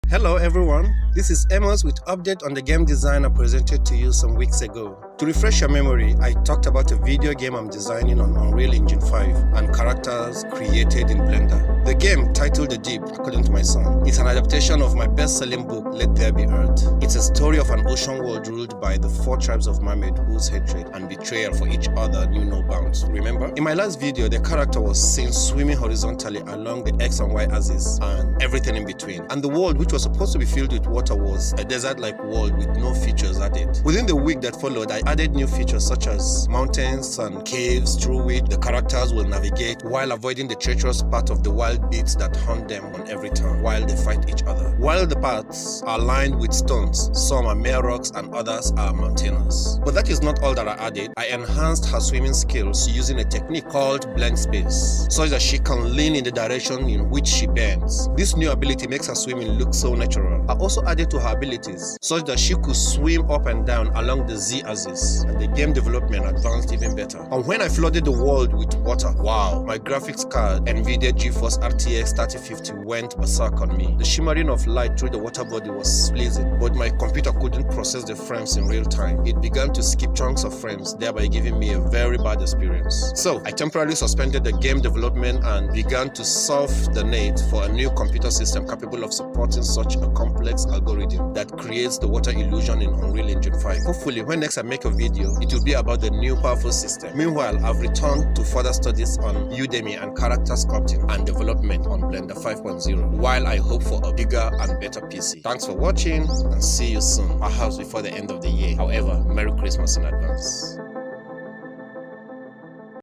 Hello everyone, this is Amos with update on the game design I presented to you some weeks ago. To refresh your memory, I talked about a video game I'm designing on Unreal Engine 5 and characters created in Blender. The game, titled The Deep, according to my son, is an adaptation of my best-selling book, Let There Be Earth. It's a story of an ocean world ruled by the 4 tribes of mermaids whose hatred and betrayal for each other knew no bounds. Remember? In my last video, the character was seen swimming horizontally along the X and Y axis and everything in between. And the world, which was supposed to be filled with water, was a desert-like world with no features added. Within the week that followed, I added new features such as mountains and caves through which the characters will navigate while avoiding the treacherous path of the wild beasts that hunt them on every turn while they fight each other. While the paths are lined with stones, some are mere rocks and others are mountainous. But that is not all that I added. I enhanced her swimming skills using a technique called blank space, such that she can lean in the direction in which she bends. This new ability makes her swimming look so natural. I also added to her abilities such that she could swim up and down along the Z-axis, and the game development advanced even better. And when I flooded the world with water, wow, my graphics card NVIDIA GeForce RTX 3050 went berserk on me. The shimmering of light through the water body was pleasing, but my computer couldn't process the frames in real time. It began to skip chunks of frames, thereby giving me a very bad experience. So I temporarily suspended the game development and began to solve the need for a new computer system capable of supporting such a complex algorithm that creates the water illusion in Unreal Engine 5. Hopefully, when next I make a video, it will be about the new powerful system. Meanwhile, I've returned to further studies on Udemy and character sculpting and development on Blender 5.0, while I hope for a bigger and better PC. Thanks for watching and see you soon, perhaps before the end of the year. However, Merry Christmas in advance.